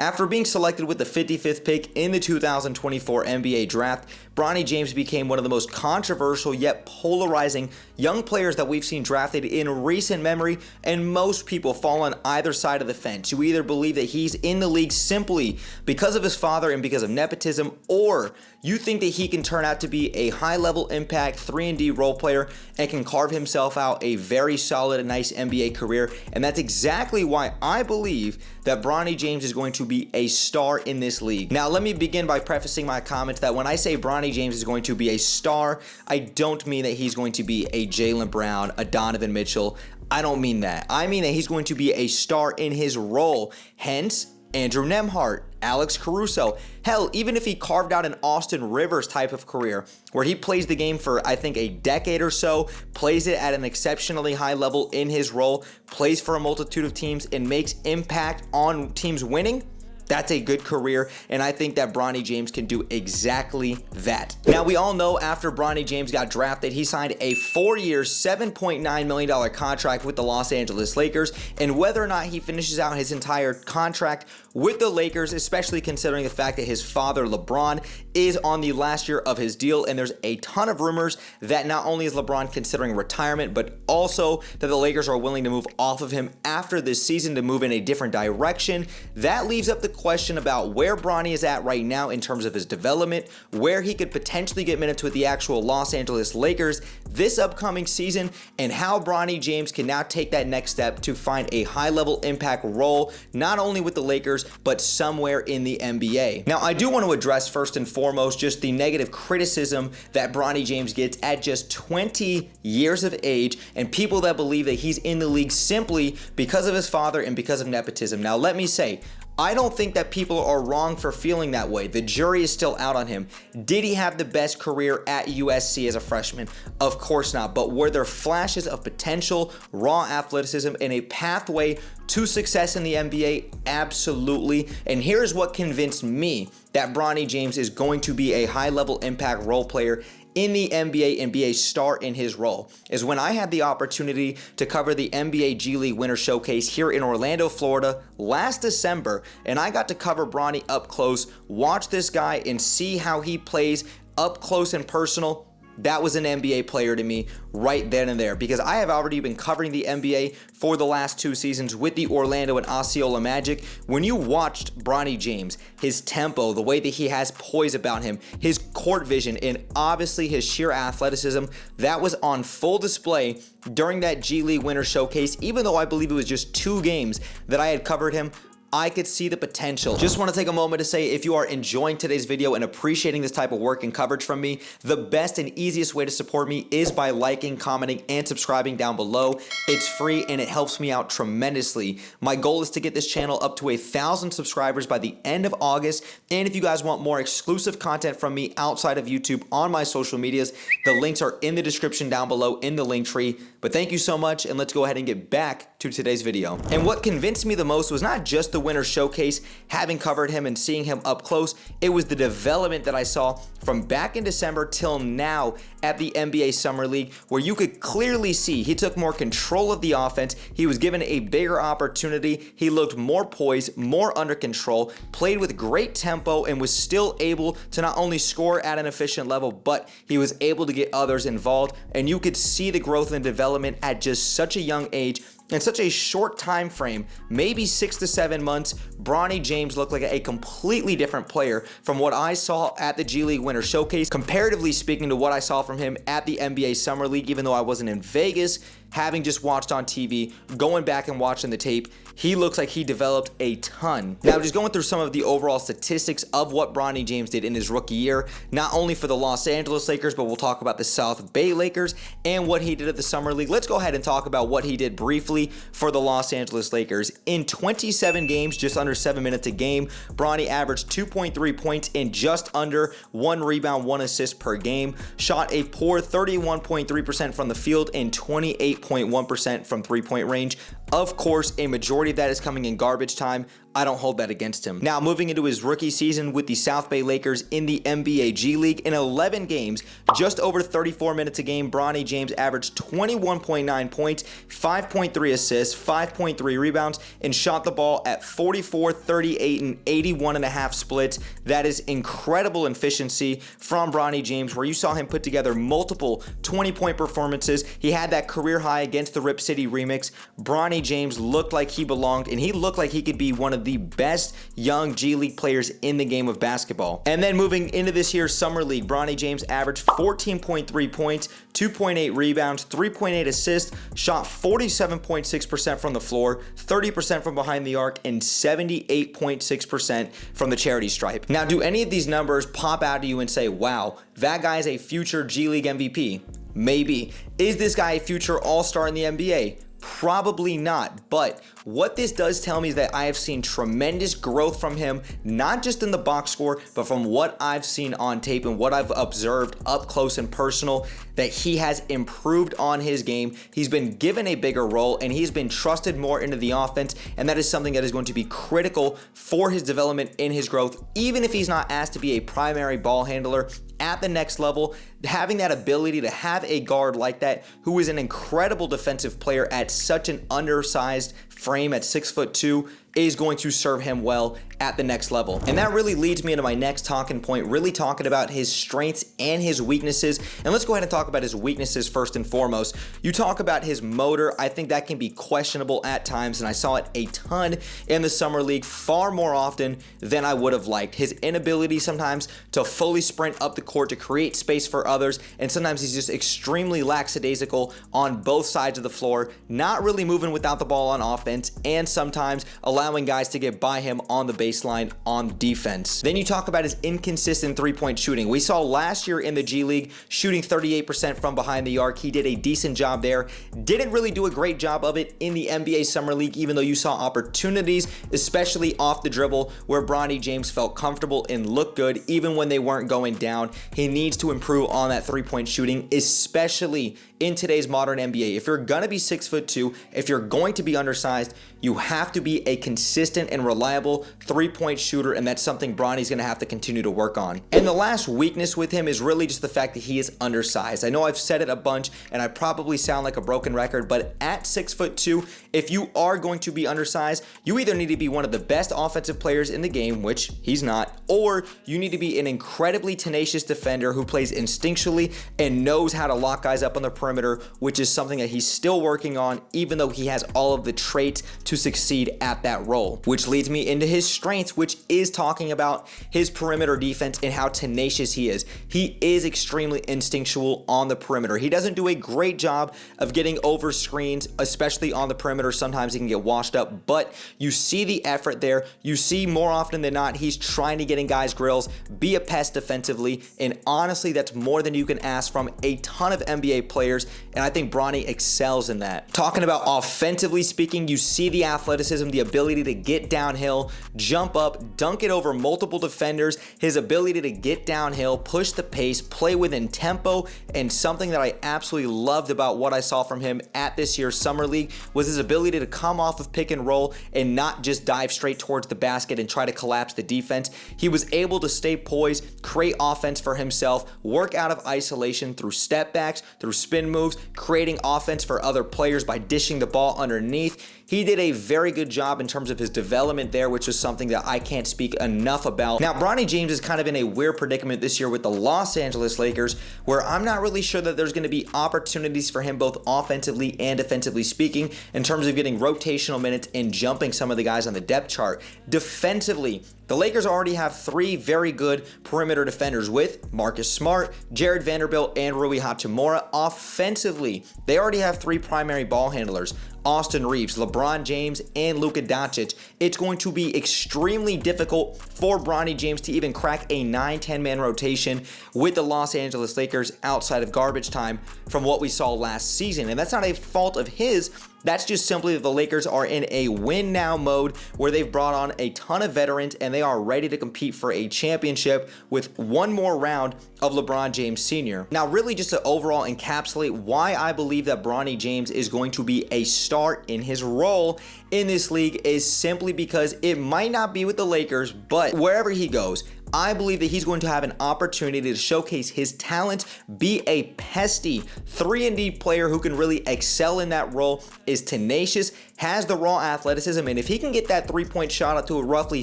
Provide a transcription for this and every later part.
After being selected with the 55th pick in the 2024 NBA draft, Bronny James became one of the most controversial yet polarizing young players that we've seen drafted in recent memory, and most people fall on either side of the fence. You either believe that he's in the league simply because of his father and because of nepotism, or you think that he can turn out to be a high-level impact 3-and-D role player and can carve himself out a very solid and nice NBA career. And that's exactly why I believe that Bronny James is going to be a star in this league. Now, let me begin by prefacing my comments that when I say Bronny James is going to be a star, I don't mean that he's going to be a Jaylen Brown, a Donovan Mitchell. I don't mean that. I mean that he's going to be a star in his role. Hence, Andrew Nembhard, Alex Caruso. Hell, even if he carved out an Austin Rivers type of career where he plays the game for, I think, a decade or so, plays it at an exceptionally high level in his role, plays for a multitude of teams, and makes impact on teams winning, that's a good career, and I think that Bronny James can do exactly that. Now, we all know after Bronny James got drafted, he signed a 4-year, $7.9 million contract with the Los Angeles Lakers, and whether or not he finishes out his entire contract with the Lakers, especially considering the fact that his father, LeBron, is on the last year of his deal, and there's a ton of rumors that not only is LeBron considering retirement, but also that the Lakers are willing to move off of him after this season to move in a different direction. That leaves up the question about where Bronny is at right now in terms of his development, where he could potentially get minutes with the actual Los Angeles Lakers this upcoming season, and how Bronny James can now take that next step to find a high-level impact role, not only with the Lakers, but somewhere in the NBA. Now, I do want to address first and foremost just the negative criticism that Bronny James gets at just 20 years of age, and people that believe that he's in the league simply because of his father and because of nepotism. Now, let me say, I don't think that people are wrong for feeling that way. The jury is still out on him. Did he have the best career at USC as a freshman? Of course not. But were there flashes of potential, raw athleticism, and a pathway to success in the NBA? Absolutely. And here's what convinced me that Bronny James is going to be a high-level impact role player in the NBA and be a star in his role, is when I had the opportunity to cover the NBA G League Winter Showcase here in Orlando, Florida last December, and I got to cover Bronny up close, watch this guy and see how he plays up close and personal. That was an NBA player to me right then and there, because I have already been covering the NBA for the last 2 seasons with the Orlando and Osceola Magic. When you watched Bronny James, his tempo, the way that he has poise about him, his court vision, and obviously his sheer athleticism, that was on full display during that G League Winter Showcase. Even though I believe it was just 2 games that I had covered him, I could see the potential. Just want to take a moment to say, if you are enjoying today's video and appreciating this type of work and coverage from me, the best and easiest way to support me is by liking, commenting, and subscribing down below. It's free and it helps me out tremendously. My goal is to get this channel up to 1,000 subscribers by the end of August. And if you guys want more exclusive content from me outside of YouTube on my social medias, the links are in the description down below in the link tree. But thank you so much, and let's go ahead and get back to today's video. And what convinced me the most was not just the Winter Showcase, having covered him and seeing him up close, it was the development that I saw from back in December till now at the NBA Summer League, where you could clearly see he took more control of the offense, he was given a bigger opportunity, he looked more poised, more under control, played with great tempo, and was still able to not only score at an efficient level, but he was able to get others involved, and you could see the growth and development at just such a young age. In such a short time frame, maybe 6 to 7 months, Bronny James looked like a completely different player from what I saw at the G League Winter Showcase, comparatively speaking to what I saw from him at the NBA Summer League, even though I wasn't in Vegas, having just watched on TV, going back and watching the tape. He looks like he developed a ton. Now, just going through some of the overall statistics of what Bronny James did in his rookie year, not only for the Los Angeles Lakers, but we'll talk about the South Bay Lakers and what he did at the Summer League. Let's go ahead and talk about what he did briefly for the Los Angeles Lakers. In 27 games, just under 7 minutes a game, Bronny averaged 2.3 points and just under 1 rebound, 1 assist per game, shot a poor 31.3% from the field and 28.1% from three-point range. Of course, a majority of that is coming in garbage time. I don't hold that against him. Now, moving into his rookie season with the South Bay Lakers in the NBA G League, in 11 games, just over 34 minutes a game, Bronny James averaged 21.9 points, 5.3 assists, 5.3 rebounds, and shot the ball at 44, 38, and 81.5 splits. That is incredible efficiency from Bronny James, where you saw him put together multiple 20-point performances. He had that career high against the Rip City remix. Bronny James looked like he belonged, and he looked like he could be one of the best young G League players in the game of basketball. And then moving into this year's Summer League, Bronny James averaged 14.3 points, 2.8 rebounds, 3.8 assists, shot 47.6% from the floor, 30% from behind the arc, and 78.6% from the charity stripe. Now, do any of these numbers pop out to you and say, wow, that guy is a future G League MVP? Maybe. Is this guy a future All-Star in the NBA? Probably not, but what this does tell me is that I have seen tremendous growth from him, not just in the box score, but from what I've seen on tape and what I've observed up close and personal, that he has improved on his game. He's been given a bigger role and he's been trusted more into the offense, and that is something that is going to be critical for his development in his growth. Even if he's not asked to be a primary ball handler at the next level, having that ability to have a guard like that who is an incredible defensive player at such an undersized frame at 6'2" is going to serve him well at the next level. And that really leads me into my next talking point, really talking about his strengths and his weaknesses. And let's go ahead and talk about his weaknesses first and foremost. You talk about his motor. I think that can be questionable at times, and I saw it a ton in the Summer League, far more often than I would have liked. His inability sometimes to fully sprint up the court to create space for others, and sometimes he's just extremely lackadaisical on both sides of the floor, not really moving without the ball on offense, and sometimes allowing guys to get by him on the baseline on defense. Then you talk about his inconsistent three-point shooting. We saw last year in the G League shooting 38% from behind the arc. He did a decent job there. Didn't really do a great job of it in the NBA Summer League, even though you saw opportunities, especially off the dribble, where Bronny James felt comfortable and looked good even when they weren't going down. He needs to improve on that three-point shooting, especially in today's modern NBA. If you're gonna be 6'2", if you're going to be undersized, you have to be a consistent and reliable three-point shooter, and that's something Bronny's gonna have to continue to work on. And the last weakness with him is really just the fact that he is undersized. I know I've said it a bunch, and I probably sound like a broken record, but at 6'2", if you are going to be undersized, you either need to be one of the best offensive players in the game, which he's not, or you need to be an incredibly tenacious defender who plays instinctually and knows how to lock guys up on the perimeter, which is something that he's still working on, even though he has all of the traits to succeed at that role. Which leads me into his strengths, which is talking about his perimeter defense and how tenacious he is. He is extremely instinctual on the perimeter. He doesn't do a great job of getting over screens, especially on the perimeter. Sometimes he can get washed up, but you see the effort there. You see more often than not, he's trying to get in guys' grills, be a pest defensively, and honestly, that's more than you can ask from a ton of NBA players, and I think Bronny excels in that. Talking about offensively speaking, you see the athleticism, the ability to get downhill, jump up, dunk it over multiple defenders, his ability to get downhill, push the pace, play within tempo, and something that I absolutely loved about what I saw from him at this year's Summer League was his ability to come off of pick and roll and not just dive straight towards the basket and try to collapse the defense. He was able to stay poised, create offense for himself, work out of isolation through step backs, through spin moves, creating offense for other players by dishing the ball underneath. He did a very good job in terms of his development there, which is something that I can't speak enough about. Now, Bronny James is kind of in a weird predicament this year with the Los Angeles Lakers, where I'm not really sure that there's going to be opportunities for him both offensively and defensively speaking in terms of getting rotational minutes and jumping some of the guys on the depth chart. Defensively, the Lakers already have three very good perimeter defenders with Marcus Smart, Jared Vanderbilt, and Rui Hachimura. Offensively, they already have three primary ball handlers: Austin Reeves, LeBron James, and Luka Doncic. It's going to be extremely difficult for Bronny James to even crack a 9-10 man rotation with the Los Angeles Lakers outside of garbage time from what we saw last season. And that's not a fault of his. That's just simply that the Lakers are in a win now mode where they've brought on a ton of veterans and they are ready to compete for a championship with one more round of LeBron James Sr. Now, really just to overall encapsulate why I believe that Bronny James is going to be a star in his role in this league is simply because it might not be with the Lakers, but wherever he goes, I believe that he's going to have an opportunity to showcase his talent, be a pesty 3-and-D player who can really excel in that role, is tenacious, has the raw athleticism, and if he can get that three-point shot up to roughly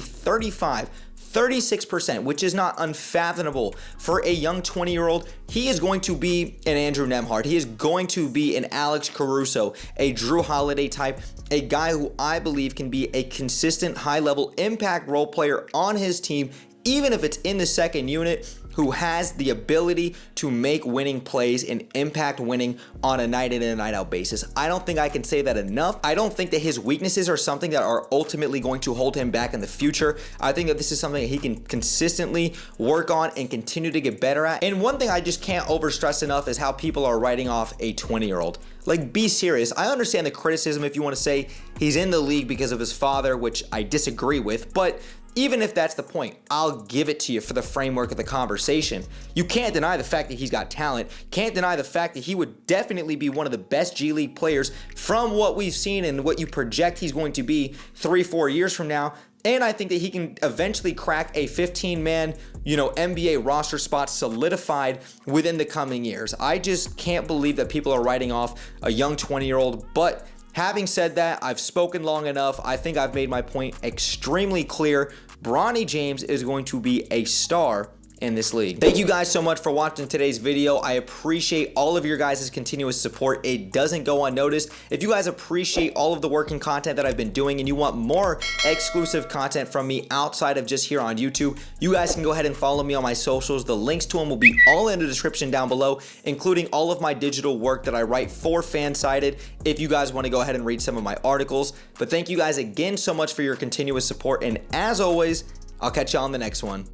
36%, which is not unfathomable for a young 20-year-old, he is going to be an Andrew Nembhard. He is going to be an Alex Caruso, a Drew Holiday type, a guy who I believe can be a consistent high-level impact role player on his team, even if it's in the second unit, who has the ability to make winning plays and impact winning on a night in and a night out basis. I don't think I can say that enough. I don't think that his weaknesses are something that are ultimately going to hold him back in the future. I think that this is something that he can consistently work on and continue to get better at. And one thing I just can't overstress enough is how people are writing off a 20-year-old. Like, be serious. I understand the criticism if you want to say he's in the league because of his father, which I disagree with, but even if that's the point, I'll give it to you for the framework of the conversation. You can't deny the fact that he's got talent. Can't deny the fact that he would definitely be one of the best G League players from what we've seen and what you project he's going to be 3-4 years from now. And I think that he can eventually crack a 15-man, NBA roster spot solidified within the coming years. I just can't believe that people are writing off a young 20-year-old, but having said that, I've spoken long enough. I think I've made my point extremely clear. Bronny James is going to be a star in this league. Thank you guys so much for watching today's video. I appreciate all of your guys' continuous support. It doesn't go unnoticed. If you guys appreciate all of the work and content that I've been doing and you want more exclusive content from me outside of just here on YouTube, you guys can go ahead and follow me on my socials. The links to them will be all in the description down below, including all of my digital work that I write for Fansided if you guys want to go ahead and read some of my articles. But thank you guys again so much for your continuous support, and as always, I'll catch you on the next one.